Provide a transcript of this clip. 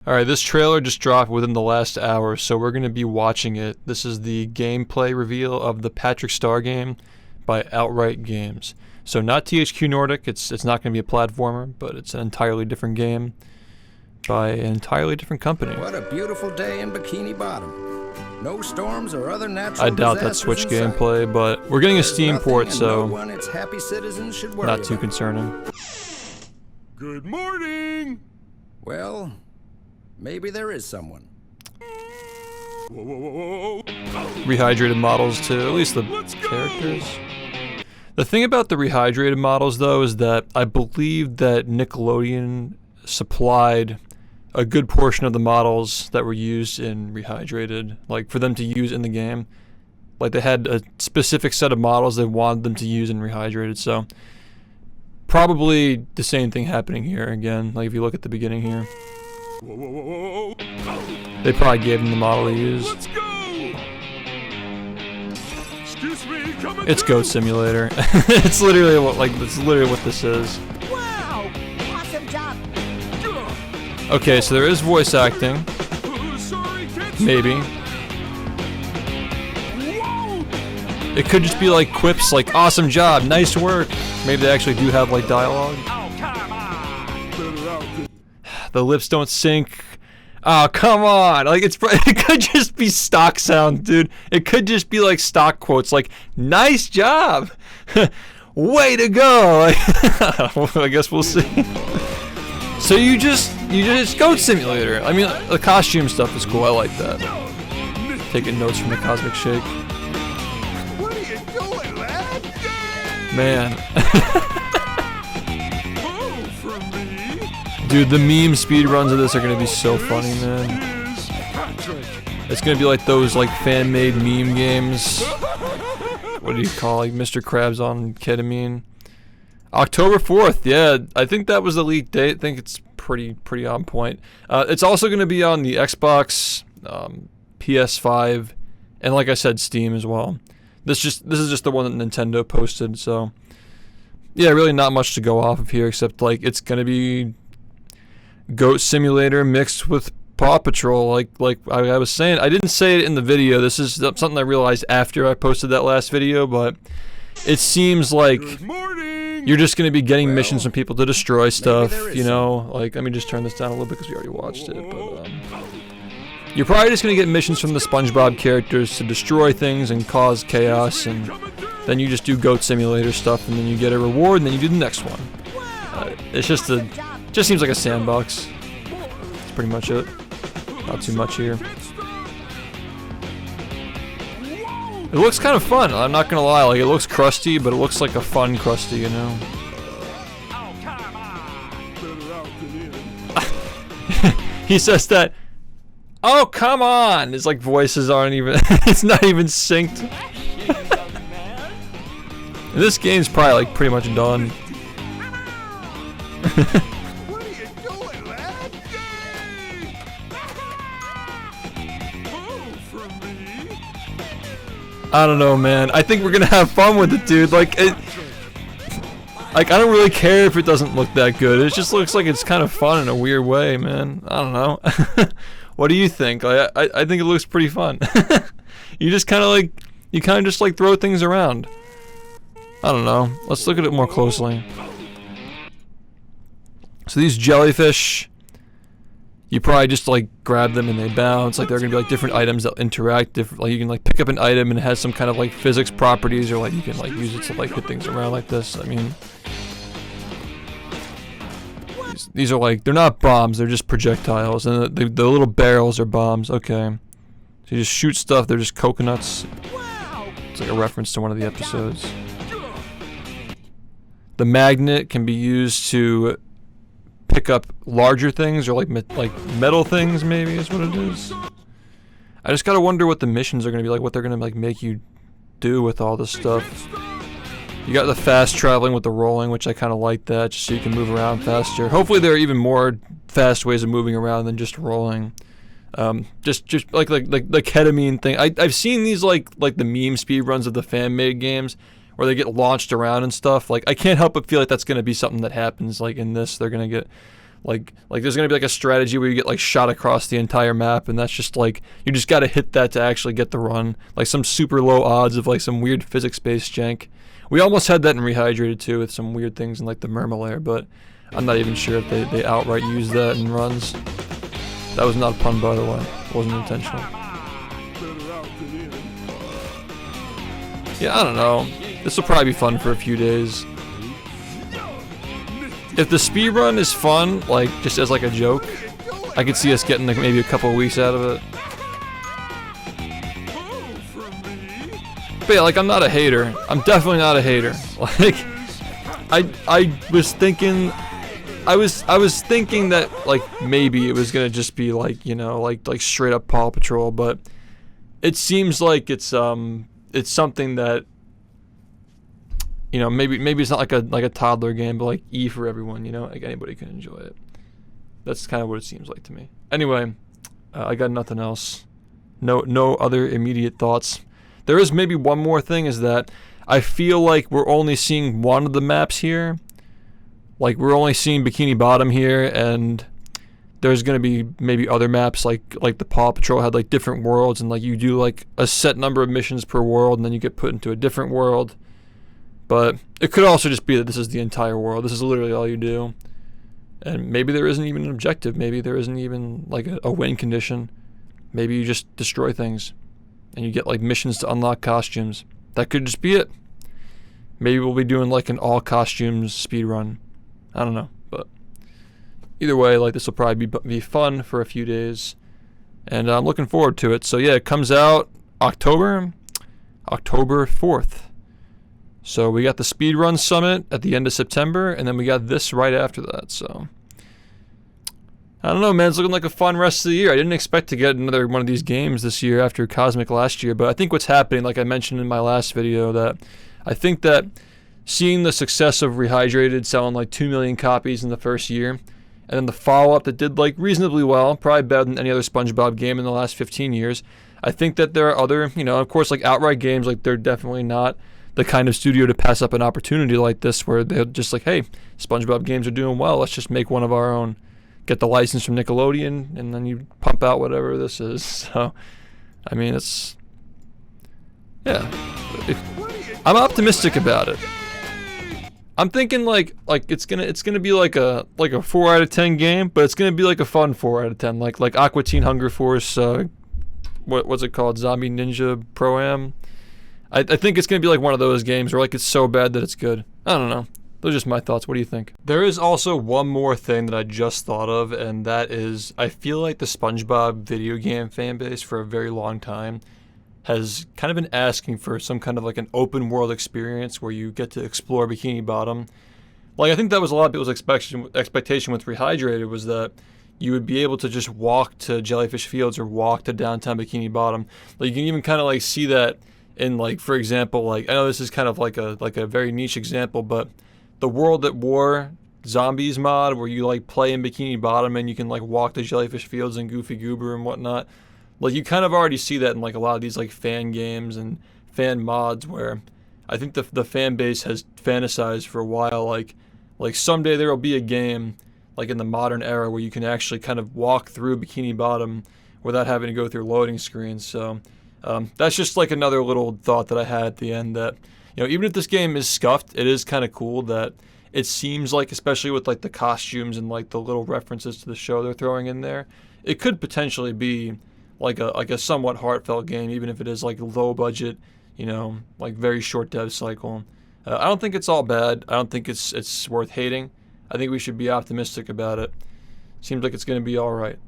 Alright, this trailer just dropped within the last hour, so we're going to be watching it. This is the gameplay reveal of the Patrick Star game by Outright Games. So not THQ Nordic, it's not going to be a platformer, but it's an entirely different game by an entirely different company. What a beautiful day in Bikini Bottom. No storms or other natural I doubt that's Switch gameplay, but we're getting a Steam port, so not too concerning. Good morning! Well, maybe there is someone. Whoa, whoa, whoa, whoa. Rehydrated models too, at least the characters. The thing about the rehydrated models though is that I believe that Nickelodeon supplied a good portion of the models that were used in Rehydrated, like for them to use in the game. Like they had a specific set of models they wanted them to use in Rehydrated, so probably the same thing happening here again, like if you look at the beginning here. Whoa, whoa, whoa, whoa. They probably gave them the model to use. Let's go! Excuse me, coming It's through. Goat Simulator. It's literally what this is. Wow! Awesome job! Okay, so there is voice acting. Sorry, can't see. Maybe. Whoa! It could just be like quips like, awesome job, nice work. Maybe they actually do have like dialogue. Oh, come on! Better out than The lips don't sync. Oh, come on. Like it could just be stock sound, dude. It could just be like stock quotes like, nice job. Way to go. I guess we'll see. So you just Goat Simulator. I mean, the costume stuff is cool. I like that. Taking notes from the Cosmic Shake. What are you doing, lad? Man. Oh, from me. Dude, the meme speedruns of this are gonna be so funny, man. Is Patrick. It's gonna be like those like fan-made meme games. What do you call like Mr. Krabs on ketamine? October 4th, yeah, I think that was the leak date. I think it's pretty on point. It's also gonna be on the Xbox, PS5, and like I said, Steam as well. This is just the one that Nintendo posted, so yeah, really not much to go off of here except like it's gonna be Goat Simulator mixed with Paw Patrol, like I was saying. I didn't say it in the video. This is something I realized after I posted that last video, but it seems like Good morning. you're just gonna be getting Well, missions from people to destroy stuff, there is you know? Like, let me just turn this down a little bit because we already watched it, but you're probably just gonna get missions from the SpongeBob characters to destroy things and cause chaos, and then you just do Goat Simulator stuff, and then you get a reward, and then you do the next one. It's just seems like a sandbox. That's pretty much it. Not too much here. It looks kind of fun, I'm not gonna lie. Like, it looks crusty, but it looks like a fun crusty, you know? Oh, come on. Better out than in. He says that, oh, come on! His, like, voices aren't even, it's not even synced. This game's probably, like, pretty much done. What are you doing, lad? Yay! Oh, from me. I don't know, man. I think we're gonna have fun with it, dude. Like, I don't really care if it doesn't look that good. It just looks like it's kind of fun in a weird way, man. I don't know. What do you think? I think it looks pretty fun. You just kind of just like throw things around. I don't know. Let's look at it more closely. So these jellyfish, you probably just like grab them and they bounce. Like they're gonna be like different items that interact. Like you can like pick up an item and it has some kind of like physics properties, or like you can like use it to like hit things around like this. I mean, these are like, they're not bombs, they're just projectiles, and the little barrels are bombs. Okay, so you just shoot stuff. They're just coconuts. It's like a reference to one of the episodes. The magnet can be used to pick up larger things, or like metal things, maybe is what it is. I just gotta wonder what the missions are gonna be like, what they're gonna like make you do with all this stuff. You got the fast traveling with the rolling, which I kind of like that, just so you can move around faster. Hopefully there are even more fast ways of moving around than just rolling. Just like the ketamine thing. I've seen these like the meme speedruns of the fan-made games, where they get launched around and stuff. Like, I can't help but feel like that's gonna be something that happens. Like in this, they're gonna get Like there's gonna be like a strategy where you get like shot across the entire map, and that's just like you just gotta hit that to actually get the run. Like some super low odds of like some weird physics-based jank. We almost had that in Rehydrated too, with some weird things in like the Murmur layer, but I'm not even sure if they outright use that in runs. That was not a pun, by the way. It wasn't intentional. Yeah, I don't know. This will probably be fun for a few days. If the speedrun is fun, like just as like a joke, I could see us getting like maybe a couple of weeks out of it. But yeah, like I'm not a hater. I'm definitely not a hater. Like I was thinking that like maybe it was gonna just be like, you know, like straight up Paw Patrol, but it seems like it's something that, you know, maybe it's not like a toddler game, but like E for everyone, you know, like anybody can enjoy it. That's kind of what it seems like to me. Anyway, I got nothing else. No other immediate thoughts. There is maybe one more thing, is that I feel like we're only seeing one of the maps here. Like we're only seeing Bikini Bottom here, and there's gonna be maybe other maps like the Paw Patrol had like different worlds, and like you do like a set number of missions per world, and then you get put into a different world. But it could also just be that this is the entire world. This is literally all you do. And maybe there isn't even an objective. Maybe there isn't even like a win condition. Maybe you just destroy things and you get like missions to unlock costumes. That could just be it. Maybe we'll be doing like an all costumes speedrun. I don't know. But either way, like this will probably be fun for a few days. And I'm looking forward to it. So yeah, it comes out October 4th. So we got the Speedrun Summit at the end of September, and then we got this right after that. So I don't know, man. It's looking like a fun rest of the year. I didn't expect to get another one of these games this year after Cosmic last year, but I think what's happening, like I mentioned in my last video, that I think that seeing the success of Rehydrated selling like 2 million copies in the first year, and then the follow-up that did like reasonably well, probably better than any other SpongeBob game in the last 15 years, I think that there are other, you know, of course, like outright games, like they're definitely not the kind of studio to pass up an opportunity like this where they're just like, hey, SpongeBob games are doing well, let's just make one of our own. Get the license from Nickelodeon, and then you pump out whatever this is. So, I mean, it's, yeah. I'm optimistic about it. I'm thinking like it's gonna be like a 4 out of 10 game, but it's gonna be like a fun 4 out of 10, like Aqua Teen Hunger Force. What's it called? Zombie Ninja Pro-Am. I think it's going to be like one of those games where like it's so bad that it's good. I don't know. Those are just my thoughts. What do you think? There is also one more thing that I just thought of, and that is I feel like the SpongeBob video game fan base for a very long time has kind of been asking for some kind of like an open world experience where you get to explore Bikini Bottom. Like I think that was a lot of people's expectation with Rehydrated, was that you would be able to just walk to Jellyfish Fields or walk to downtown Bikini Bottom. Like you can even kind of like see that in, like, for example, like I know this is kind of like a very niche example, but the World at War Zombies mod where you like play in Bikini Bottom and you can like walk to Jellyfish Fields and Goofy Goober and whatnot. Like you kind of already see that in like a lot of these like fan games and fan mods where I think the fan base has fantasized for a while like someday there will be a game like in the modern era where you can actually kind of walk through Bikini Bottom without having to go through loading screens. So that's just like another little thought that I had at the end, that, you know, even if this game is scuffed, it is kind of cool that it seems like, especially with like the costumes and like the little references to the show they're throwing in there, it could potentially be like a somewhat heartfelt game, even if it is like low budget, you know, like very short dev cycle. I don't think it's all bad. I don't think it's worth hating. I think we should be optimistic about it. Seems like it's going to be all right.